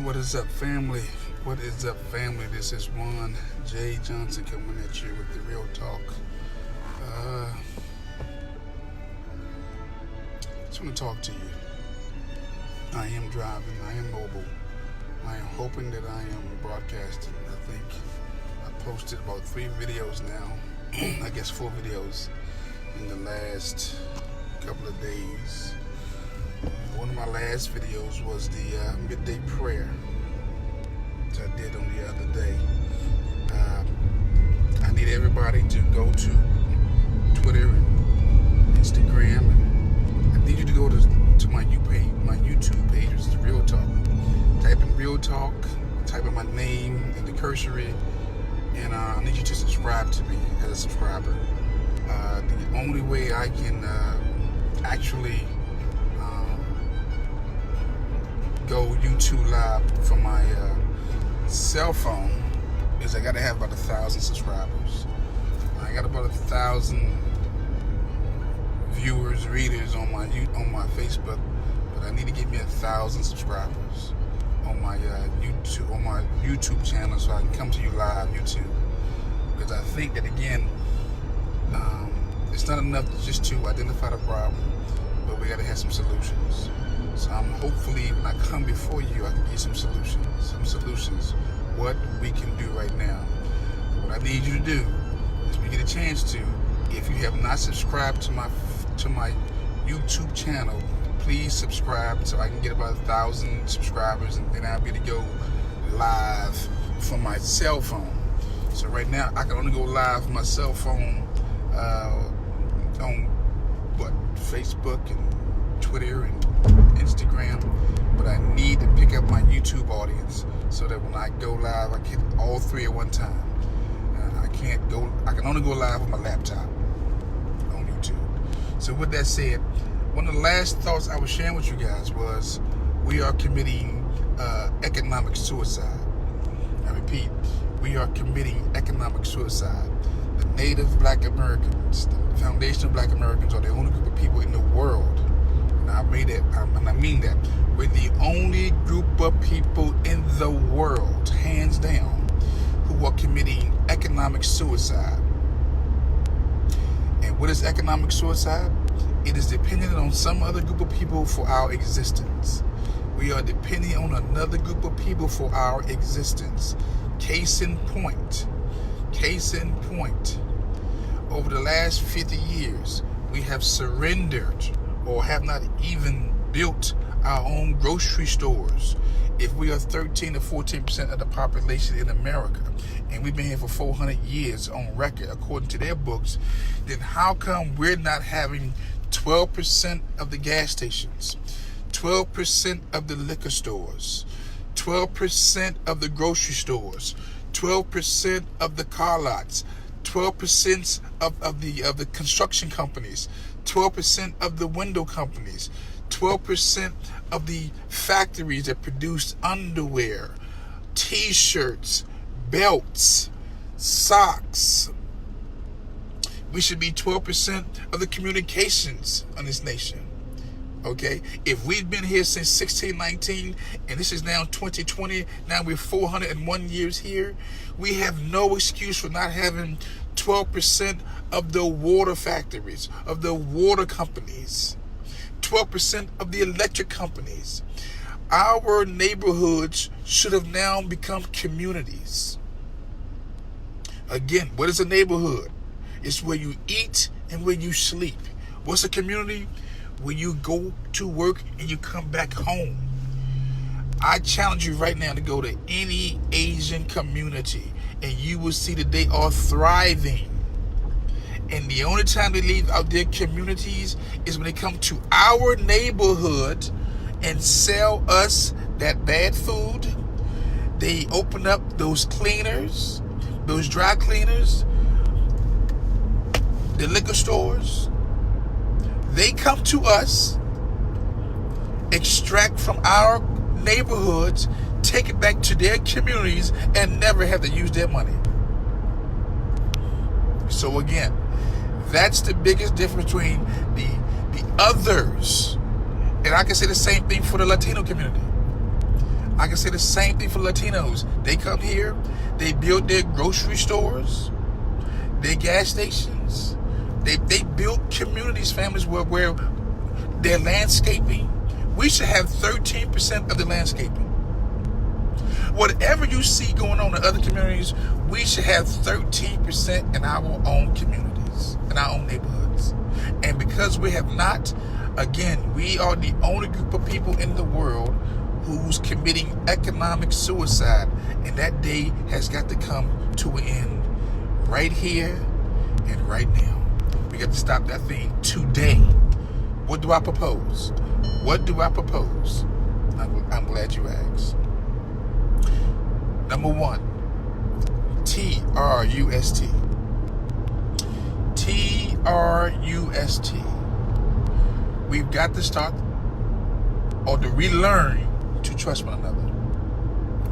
What is up, family? What is up, family? This is Juan J. Johnson coming at you with the Real Talk. Just want to talk to you. I am driving. I am mobile. I am hoping that I am broadcasting. I think I posted about 3 videos now. I guess 4 videos in the last couple of days. One of my last videos was the midday prayer that I did on the other day. I need everybody to go to Twitter and Instagram, and I need you to go to my YouTube page, which is Real Talk. Type in Real Talk, type in my name in the cursory, and I need you to subscribe to me as a subscriber. The only way I can actually go YouTube Live from my cell phone is I gotta have about 1,000 subscribers. I got about 1,000 viewers, readers on my Facebook, but I need to get me 1,000 subscribers on my YouTube channel so I can come to you live YouTube. Because I think that again, it's not enough just to identify the problem, but we gotta have some solutions. So I'm hopefully when I come before you, I can give you some solutions, what we can do right now. What I need you to do is when you get a chance to, if you have not subscribed to my YouTube channel, please subscribe so I can get about 1,000 subscribers, and then I'll be able to go live from my cell phone. So right now I can only go live from my cell phone on Facebook and Twitter and Instagram, but I need to pick up my YouTube audience so that when I go live, I get all 3 at one time. I can only go live with my laptop on YouTube. So with that said, one of the last thoughts I was sharing with you guys was we are committing economic suicide. I repeat, we are committing economic suicide. The Native Black Americans, the foundational Black Americans, are the only group of people in the world. I mean that. We're the only group of people in the world, hands down, who are committing economic suicide. And what is economic suicide? It is dependent on some other group of people for our existence. We are depending on another group of people for our existence. Case in point. Over the last 50 years, we have surrendered or have not even built our own grocery stores. If we are 13 to 14% of the population in America, and we've been here for 400 years on record, according to their books, then how come we're not having 12% of the gas stations, 12% of the liquor stores, 12% of the grocery stores, 12% of the car lots, 12% of the construction companies, 12% of the window companies, 12% of the factories that produce underwear, t-shirts, belts, socks. We should be 12% of the communications in this nation. Okay? If we've been here since 1619 and this is now 2020, now we're 401 years here, we have no excuse for not having 12% of the water factories, of the water companies, 12% of the electric companies. Our neighborhoods should have now become communities. Again, what is a neighborhood? It's where you eat and where you sleep. What's a community? When you go to work and you come back home. I challenge you right now to go to any Asian community and you will see that they are thriving. And the only time they leave out their communities is when they come to our neighborhood and sell us that bad food. They open up those cleaners, those dry cleaners, the liquor stores. They come to us, extract from our neighborhoods, take it back to their communities, and never have to use their money. So again, that's the biggest difference between the others. And I can say the same thing for the Latino community. I can say the same thing for Latinos. They come here, they build their grocery stores, their gas stations. They build communities, families where their landscaping. We should have 13% of the landscaping. Whatever you see going on in other communities, we should have 13% in our own communities, in our own neighborhoods. And because we have not, again, we are the only group of people in the world who's committing economic suicide. And that day has got to come to an end right here and right now. We got to stop that thing today. What do I propose? What do I propose? I'm glad you asked. Number one, TRUST. TRUST. We've got to start or to relearn to trust one another.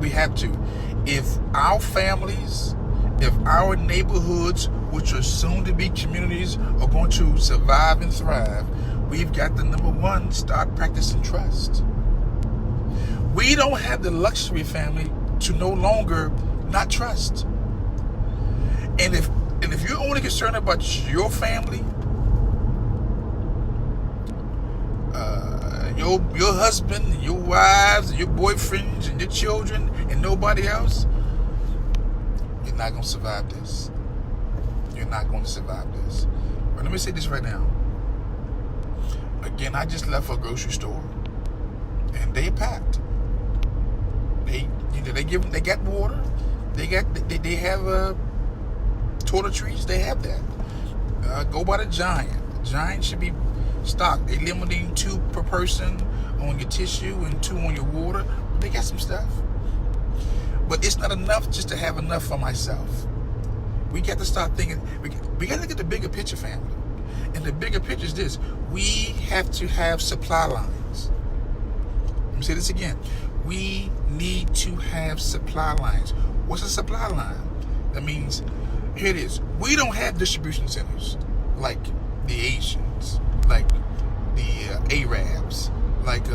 We have to. If our families, if our neighborhoods, which are soon to be communities, are going to survive and thrive, we've got to, number one, start practicing trust. We don't have the luxury, family, to no longer not trust. And if you're only concerned about your family, your husband, your wives, your boyfriends, and your children, and nobody else, you're not going to survive this. You're not going to survive this. But let me say this right now. Again, I just left for a grocery store, and they packed. They got water. They have toiletries. They have that. Go by the Giant. The Giant should be stocked. They limiting 2 per person on your tissue and 2 on your water. They got some stuff. But it's not enough just to have enough for myself. We got to start thinking. We got to look at the bigger picture, family. And the bigger picture is this. We have to have supply lines. Let me say this again. We need to have supply lines. What's a supply line? That means, here it is. We don't have distribution centers like the Asians, like the Arabs, like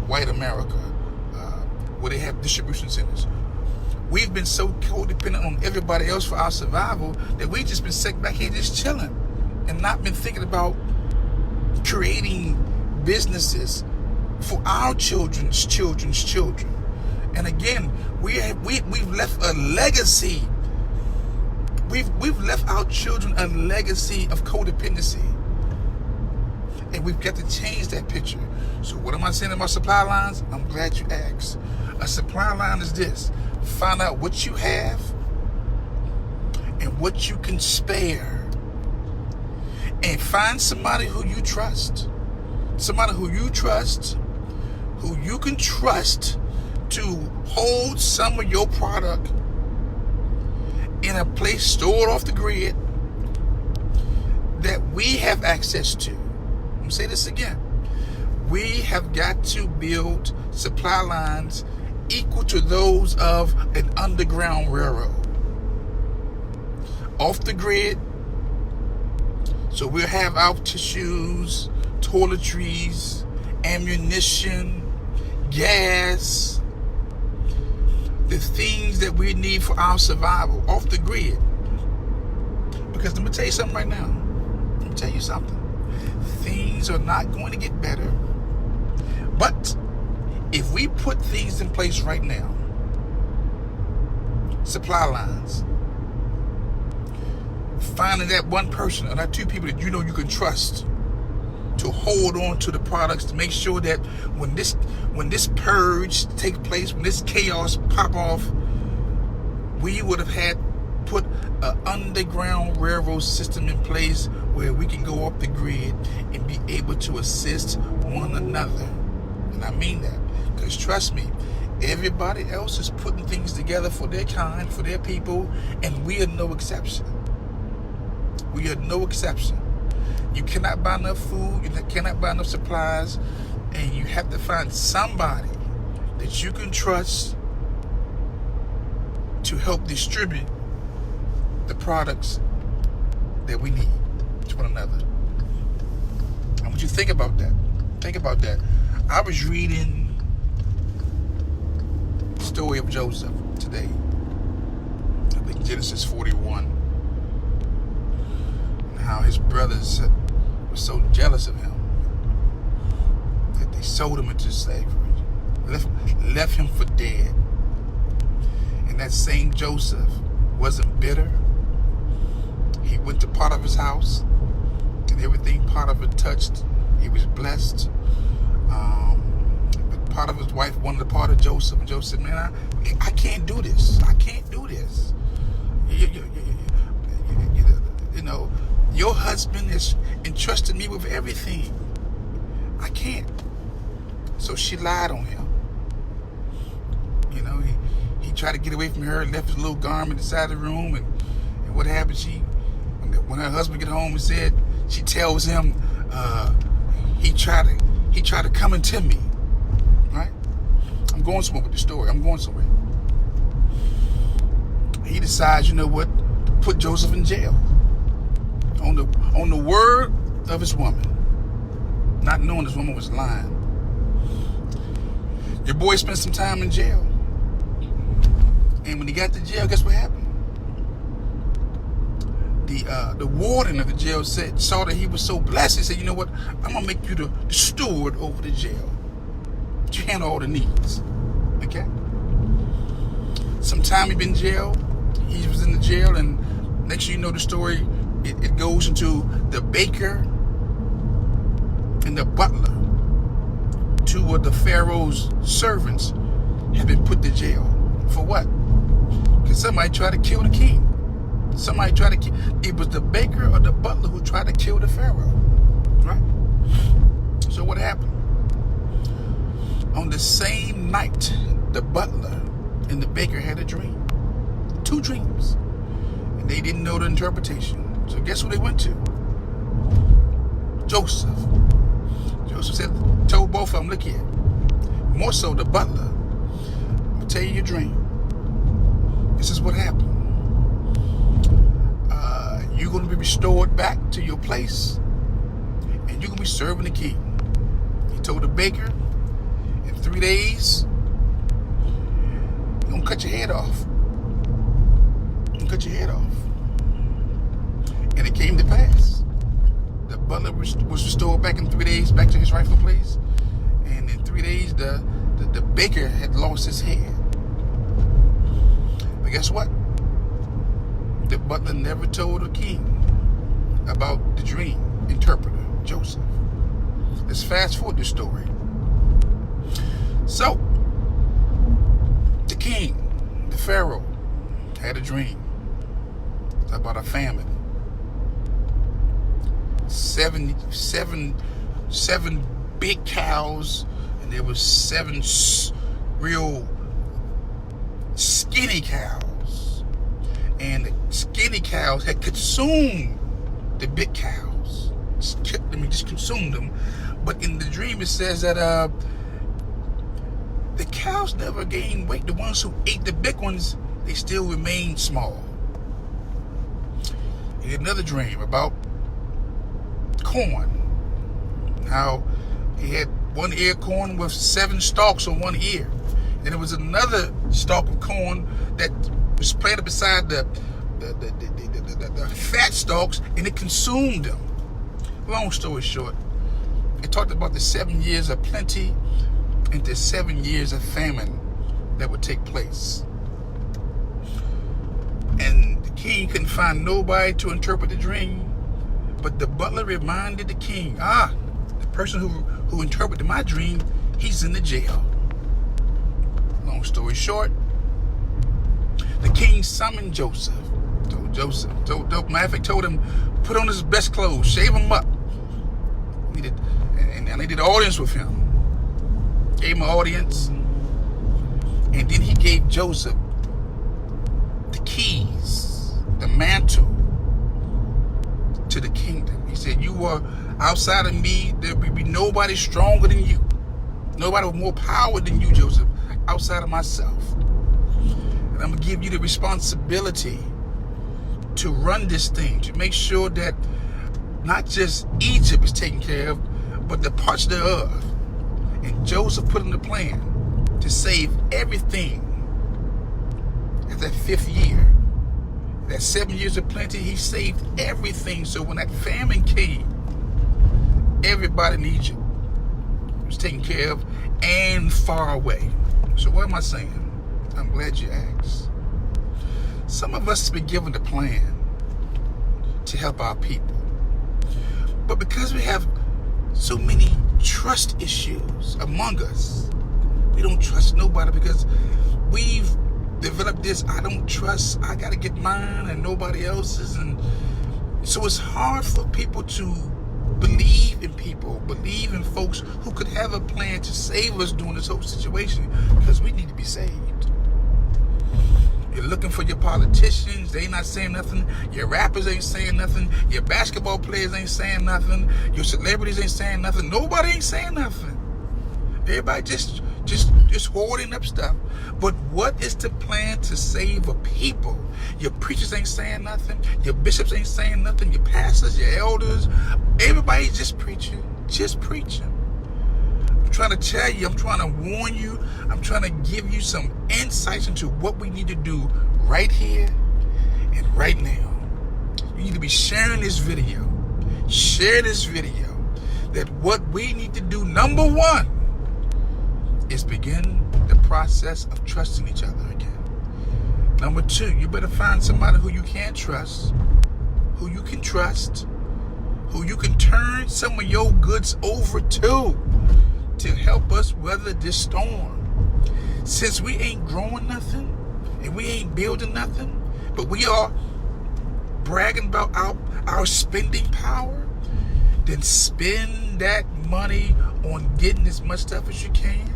white America, where they have distribution centers. We've been so codependent on everybody else for our survival that we've just been sitting back here just chilling and not been thinking about creating businesses for our children's children. And again, we've left a legacy. We've left our children a legacy of codependency. And we've got to change that picture. So what am I saying about supply lines? I'm glad you asked. A supply line is this. Find out what you have and what you can spare. And find somebody who you trust. Somebody who you trust, who you can trust to hold some of your product in a place stored off the grid that we have access to. I'm going to say this again. We have got to build supply lines equal to those of an underground railroad. Off the grid, so we'll have our tissues, toiletries, ammunition, gas, the things that we need for our survival off the grid. Because let me tell you something right now. Let me tell you something. Things are not going to get better. But if we put things in place right now, supply lines, finding that one person or that 2 people that you know you can trust to hold on to the products, to make sure that when this purge take place, when this chaos pop off, we would have had put an underground railroad system in place where we can go off the grid and be able to assist one another. And I mean that, because trust me, everybody else is putting things together for their kind, for their people, and we are no exception. We are no exception. You cannot buy enough food, you cannot buy enough supplies, and you have to find somebody that you can trust to help distribute the products that we need to one another. I want you to think about that. Think about that. I was reading story of Joseph today. I think Genesis 41. And how his brothers were so jealous of him that they sold him into slavery, left him for dead. And that same Joseph wasn't bitter. He went to Potiphar's house, and everything Potiphar touched, he was blessed. But Potiphar's wife wanted a part of Joseph, and Joseph said, man, I can't do this. I can't do this. You know, your husband has entrusted me with everything. I can't. So she lied on him. You know, he tried to get away from her, left his little garment inside the room, and what happened? When her husband get home and said, she tells him, he tried to come into me. Right? I'm going somewhere with the story. I'm going somewhere. He decides, you know what, to put Joseph in jail on the word of his woman, not knowing this woman was lying. Your boy spent some time in jail, and when he got to jail, guess what happened? The warden of the jail saw that he was so blessed. He said, you know what, I'm gonna make you the steward over the jail. You handle all the needs. Okay? Sometime he been in jail. He was in the jail, and next you know the story, it goes into the baker and the butler. Two of the Pharaoh's servants had been put to jail. For what? Because somebody tried to kill the king. Somebody tried to kill. It was the baker or the butler who tried to kill the Pharaoh. Right? So what happened? On the same night, the butler and the baker had a dream. 2 dreams. And they didn't know the interpretation. So guess who they went to? Joseph. Joseph told both of them, look here. More so the butler. I'm going to tell you your dream. This is what happened. You're going to be restored back to your place, and you're going to be serving the king. He told the baker, in 3 days, you're going to cut your head off. You're going to cut your head off. And it came to pass. The butler was restored back in 3 days, back to his rightful place. And in 3 days, the baker had lost his head. But guess what? The butler never told the king about the dream interpreter, Joseph. Let's fast forward the story. So, the king, the Pharaoh, had a dream about a famine. Seven big cows, and there was 7 real skinny cows. And the skinny cows had consumed the big cows. Just consumed them. But in the dream it says that the cows never gained weight. The ones who ate the big ones, they still remained small. He had another dream about corn. How he had one ear corn with 7 stalks on one ear. Then there was another stalk of corn that was planted beside the fat stalks, and it consumed them. Long story short, it talked about the 7 years of plenty and the 7 years of famine that would take place. And the king couldn't find nobody to interpret the dream, but the butler reminded the king, the person who interpreted my dream, he's in the jail. Long story short, the king summoned Joseph. Matter of fact, told him, put on his best clothes, shave him up. And they did an audience with him. Gave him an audience. And then he gave Joseph the keys, the mantle to the kingdom. He said, you are outside of me, there will be nobody stronger than you. Nobody with more power than you, Joseph, outside of myself. And I'm going to give you the responsibility to run this thing, to make sure that not just Egypt is taken care of, but the parts thereof. And Joseph put in the plan to save everything that 5th year. That 7 years of plenty, he saved everything. So when that famine came, everybody in Egypt was taken care of and far away. So what am I saying? I'm glad you asked. Some of us have been given a plan to help our people. But because we have so many trust issues among us, we don't trust nobody because we've developed this, I don't trust, I gotta get mine and nobody else's. And so it's hard for people to believe in people, believe in folks who could have a plan to save us during this whole situation, because we need to be saved. You're looking for your politicians, they not saying nothing. Your rappers ain't saying nothing. Your basketball players ain't saying nothing. Your celebrities ain't saying nothing. Nobody ain't saying nothing. Everybody just hoarding up stuff. But what is the plan to save a people? Your preachers ain't saying nothing. Your bishops ain't saying nothing. Your pastors, your elders, everybody's just preaching. Just preaching. I'm trying to tell you, I'm trying to warn you, I'm trying to give you some insights into what we need to do right here and right now. You need to be sharing this video. Share this video. That what we need to do, number one, is begin the process of trusting each other again. Number two, you better find somebody who you can trust, who you can trust, who you can turn some of your goods over to help us weather this storm. Since we ain't growing nothing and we ain't building nothing, but we are bragging about our spending power, then spend that money on getting as much stuff as you can.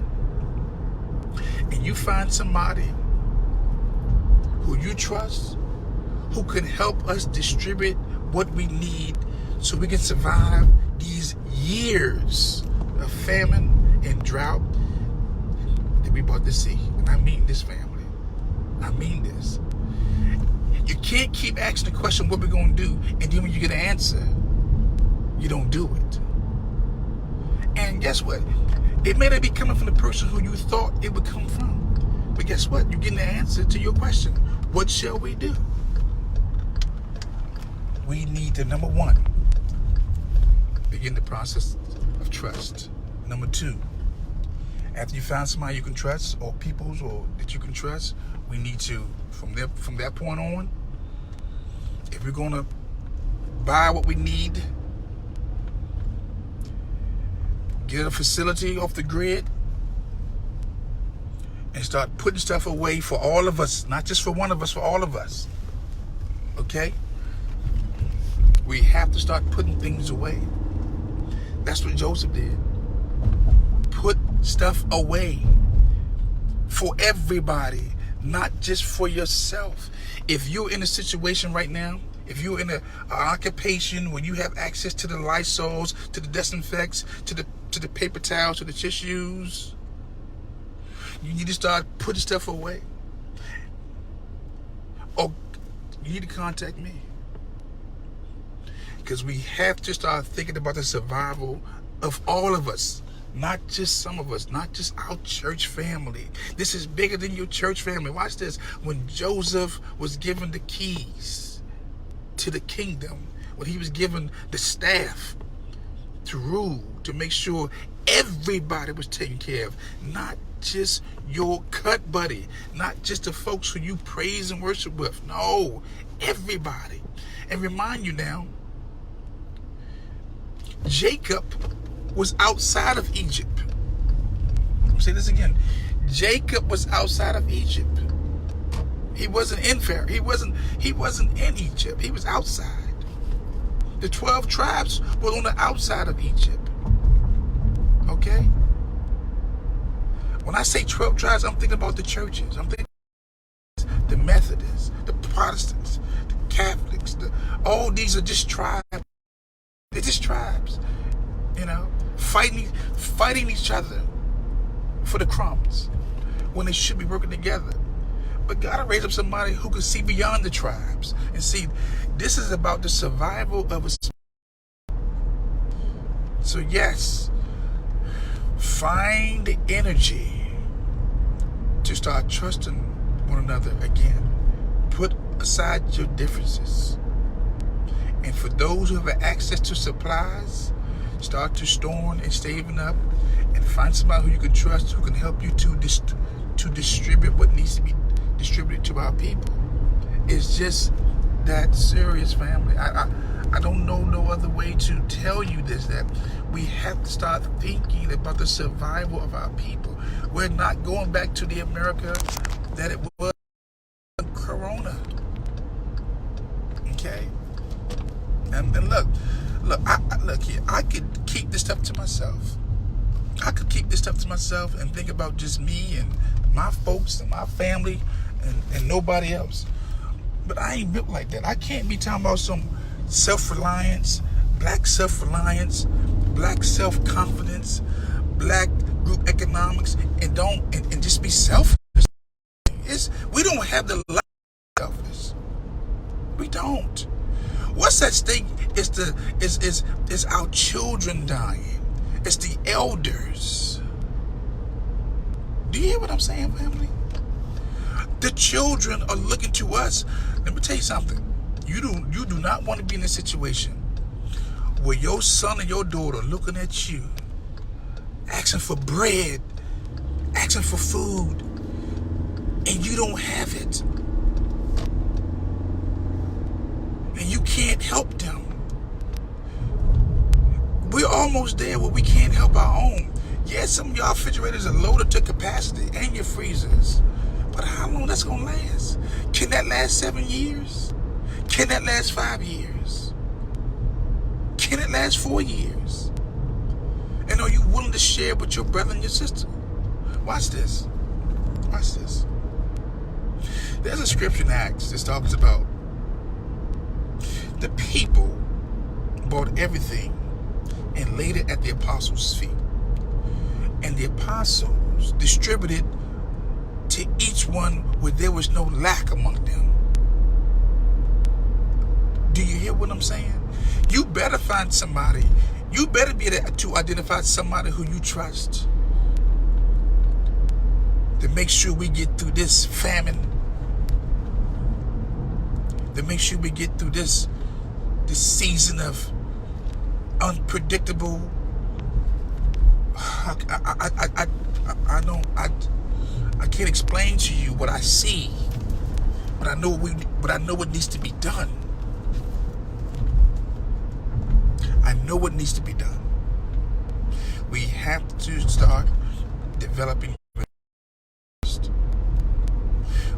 And you find somebody who you trust, who can help us distribute what we need so we can survive these years of famine and drought that we about to see. And I mean this, family. I mean this. You can't keep asking the question, what we're going to do, and then when you get an answer, you don't do it. And guess what? It may not be coming from the person who you thought it would come from. But guess what? You're getting the answer to your question. What shall we do? We need to, number one, begin the process of trust. Number two, after you find somebody you can trust, or peoples or that you can trust, we need to, from that point on, if we're going to buy what we need, get a facility off the grid, and start putting stuff away for all of us, not just for one of us, for all of us. Okay? We have to start putting things away. That's what Joseph did. Put stuff away for everybody, not just for yourself. If you're in a situation right now, if you're in an occupation where you have access to the Lysols, to the disinfectants, to the paper towels, to the tissues, you need to start putting stuff away. Or you need to contact me. Because we have to start thinking about the survival of all of us. Not just some of us, not just our church family. This is bigger than your church family. Watch this. When Joseph was given the keys to the kingdom, when he was given the staff to rule, to make sure everybody was taken care of, not just your cut buddy, not just the folks who you praise and worship with. No, everybody. And remind you now, Jacob was outside of Egypt. I'll say this again. Jacob was outside of Egypt. He wasn't in Pharaoh. He wasn't in Egypt. He was outside. The 12 tribes were on the outside of Egypt. Okay? When I say 12 tribes, I'm thinking about the churches. I'm thinking the Methodists, the Protestants, the Catholics. All these are just tribes. They're just tribes. You know, fighting each other for the crumbs when they should be working together. But God raised up somebody who can see beyond the tribes and see this is about the survival of a. So yes, find the energy to start trusting one another again. put aside your differences. And for those who have access to supplies, start to store and saving up, and find somebody who you can trust, who can help you to distribute what needs to be distributed to our people. It's just that serious, family. I don't know no other way to tell you this, that we have to start thinking about the survival of our people. We're not going back to the America that it was Corona. Okay? And look here. I could keep this stuff to myself. And think about just me and my folks and my family and nobody else. But I ain't built like that. I can't be talking about some self-reliance, black self-reliance, black self-confidence, black group economics, and just be selfish. We don't have the life of selfish. We don't. What's at stake is our children dying. It's the elders. Do you hear what I'm saying, family? The children are looking to us. Let me tell you something. You do not want to be in a situation where your son or your daughter looking at you, asking for bread, asking for food, and you don't have it. And you can't help them. We're almost there where we can't help our own. Yes, some of y'all refrigerators are loaded to capacity, and your freezers. But how long that's going to last? Can that last 7 years? Can that last 5 years? Can it last 4 years? And are you willing to share with your brother and your sister? Watch this. Watch this. There's a scripture in Acts that talks about the people bought everything and laid it at the apostles' feet. And the apostles distributed to each one where there was no lack among them. Do you hear what I'm saying? You better find somebody. You better be able to identify somebody who you trust to make sure we get through this famine, to make sure we get through this season of unpredictable. I can't explain to you what I see, but I know what needs to be done. I know what needs to be done. We have to start developing trust.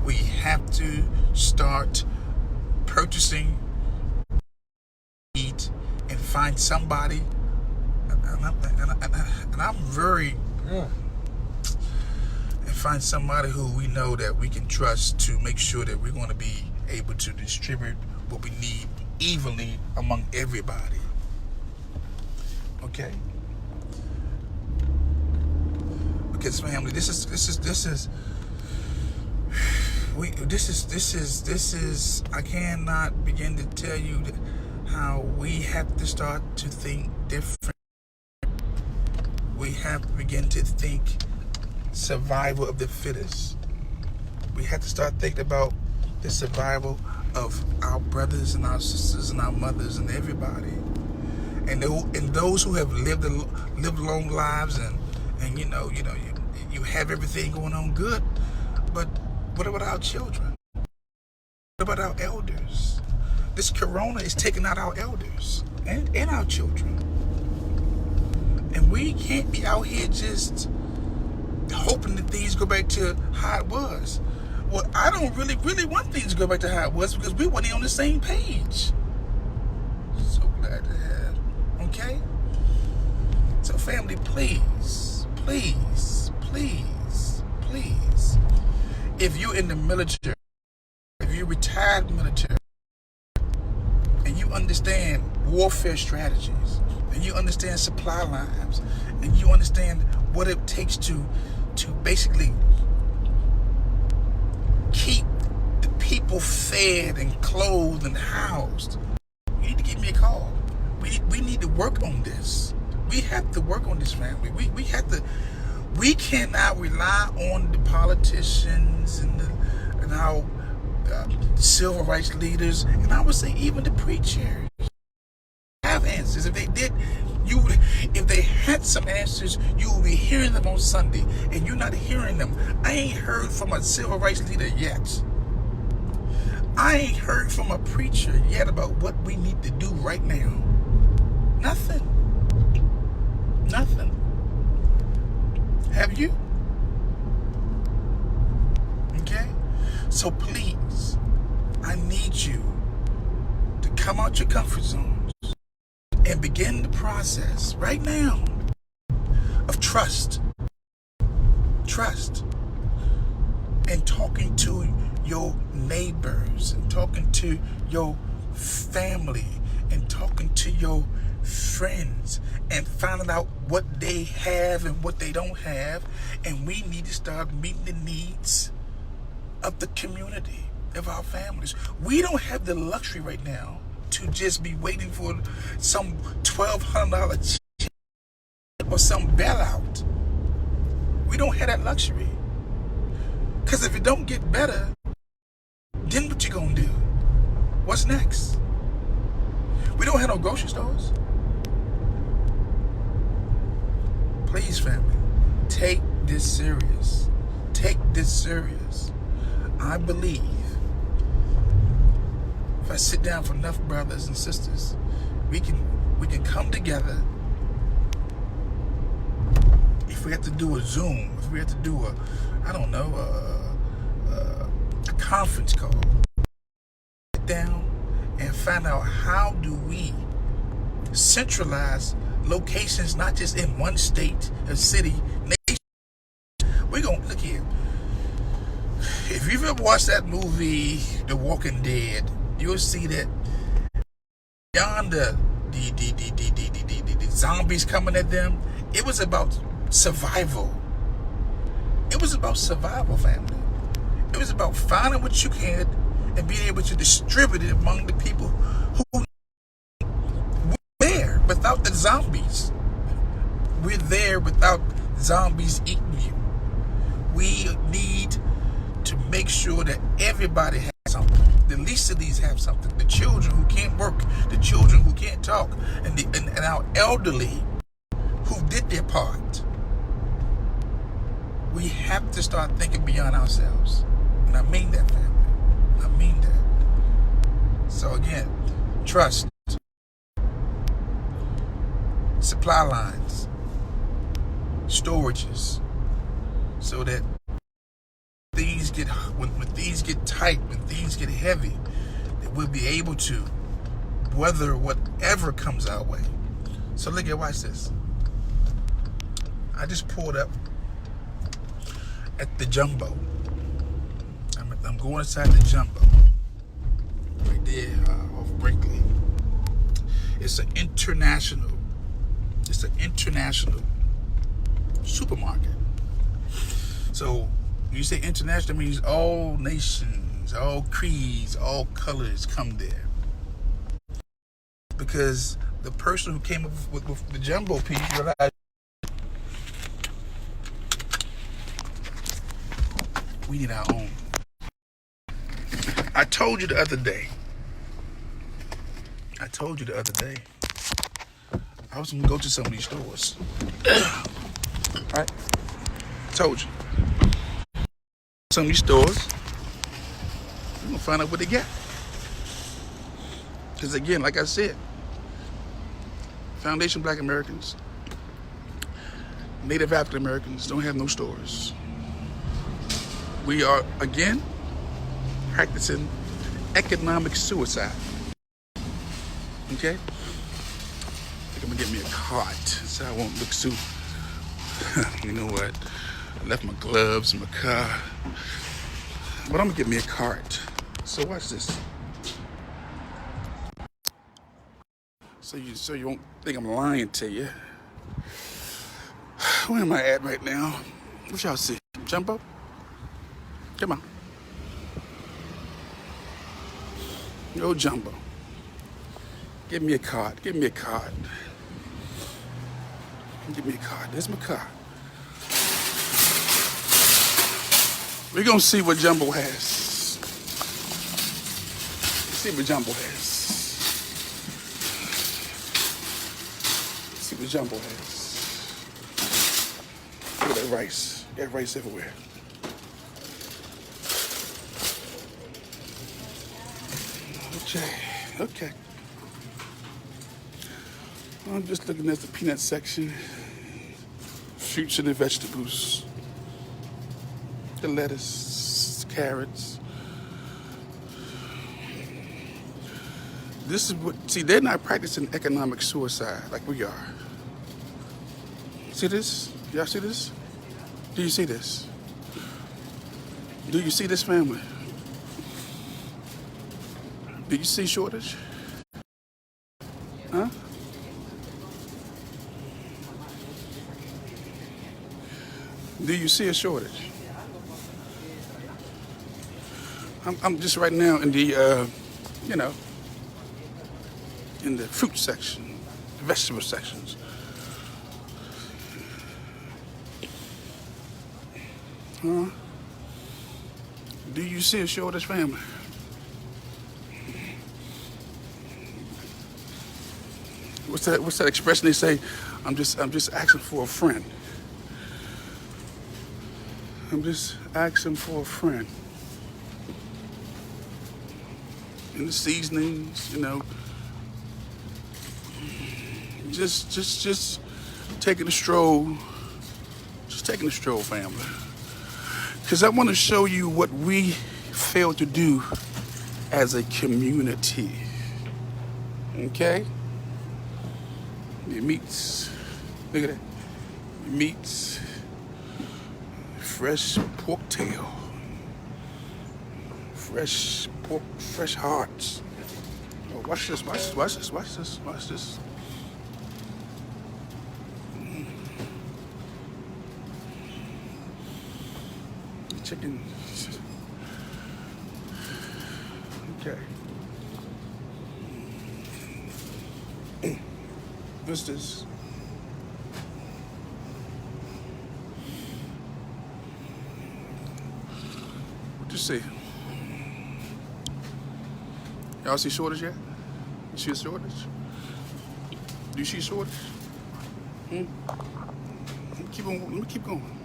We have to start purchasing, eat, and find somebody. And I'm very. And find somebody who we know that we can trust to make sure that we're going to be able to distribute what we need evenly among everybody. Okay? Because family, this is I cannot begin to tell you how we have to start to think different. We have to begin to think survival of the fittest. We have to start thinking about the survival of our brothers and our sisters and our mothers and everybody, and those who have lived long lives and you have everything going on good. But what about our children? What about our elders? This corona is taking out our elders and our children, and we can't be out here just hoping that things go back to how it was. Well, I don't really want things to go back to how it was, because we weren't on the same page. So glad to have. Okay? So family, please, if you're in the military, if you're retired military, and you understand warfare strategies, and you understand supply lines, and you understand what it takes to basically keep the people fed and clothed and housed, you need to give me a call. We need to work on this. We have to work on this, family. We cannot rely on the politicians and our civil rights leaders, and I would say even the preachers have answers. If they did, if they had some answers, you would be hearing them on Sunday, and you're not hearing them. I ain't heard from a civil rights leader yet. I ain't heard from a preacher yet about what we need to do right now. Nothing. Nothing. Have you? Okay? So please, I need you to come out your comfort zones and begin the process right now of trust. Trust. And talking to your neighbors, and talking to your family, and talking to your friends, and finding out what they have and what they don't have. And we need to start meeting the needs of the community, of our families. We don't have the luxury right now to just be waiting for some $1,200 check or some bailout. We don't have that luxury. Because if it don't get better, then what you gonna do? What's next? We don't have no grocery stores. Please, family, take this serious. Take this serious. I believe if I sit down with enough brothers and sisters, we can come together. If we have to do a Zoom, if we have to do a conference call, sit down and find out how do we centralize locations, not just in one state, a city, nation. We're gonna look here. If you've ever watched that movie, The Walking Dead, you'll see that beyond the zombies coming at them, it was about survival. It was about survival, family. It was about finding what you can and being able to distribute it among the people who were there without the zombies. We're there without zombies eating you. We need to make sure that everybody has something. The least of these have something. The children who can't work, the children who can't talk, and our elderly who did their part. We have to start thinking beyond ourselves. And I mean that, family. I mean that. So again, trust. Supply lines. Storages. So that when things get tight, when things get heavy, that we'll be able to weather whatever comes our way. So look at, watch this. I just pulled up at the Jumbo. I'm going inside the Jumbo. Right there off Brinkley. It's an international supermarket. So you say international, means all nations, all creeds, all colors come there. Because the person who came up with the Jumbo piece realized we need our own. I told you the other day, I was going to go to some of these stores. Right? Told you. Some of these stores, we're going to find out what they got. Because again, like I said, Foundation Black Americans, Native African Americans don't have no stores. We are, again, practicing economic suicide. Okay? I think I'm gonna get me a cart so I won't look so, you know what? I left my gloves in my car. But I'm gonna get me a cart. So watch this. So you won't think I'm lying to you. Where am I at right now? What y'all see? Jumbo? Come on. Yo, Jumbo. Give me a card. Give me a card. Give me a card. There's my card. We're going to see what Jumbo has. see what Jumbo has. See what Jumbo has. Look at that rice. Got rice everywhere. Okay. I'm just looking at the peanut section. Fruits and the vegetables. The lettuce, carrots. This is what, see, they're not practicing economic suicide like we are. See this? Y'all see this? Do you see this? Do you see this, family? Do you see shortage? Huh? Do you see a shortage? I'm just right now in the, in the fruit section, the vegetable sections. Huh? Do you see a shortage, family? What's that expression they say? I'm just asking for a friend. I'm just asking for a friend. And the seasonings, just taking a stroll. Just taking a stroll, family. Because I want to show you what we failed to do as a community. Okay? Your meats. Look at that. Your meats. Fresh pork tail. Fresh pork, fresh hearts. Oh, watch this. Chicken. Okay. What's this? What you see? Y'all see shortage yet? You see a shortage? Do you see shortage? Let me keep going.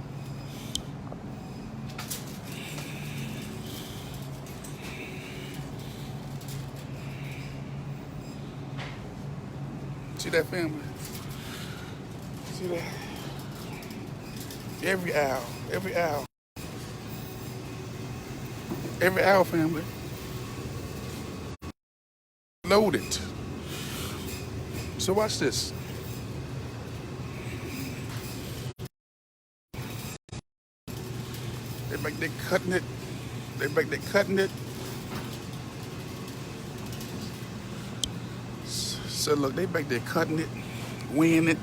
See that, family? See that? Every aisle, family. Loaded. So watch this. They're cutting it. So look, they back there cutting it, weighing it.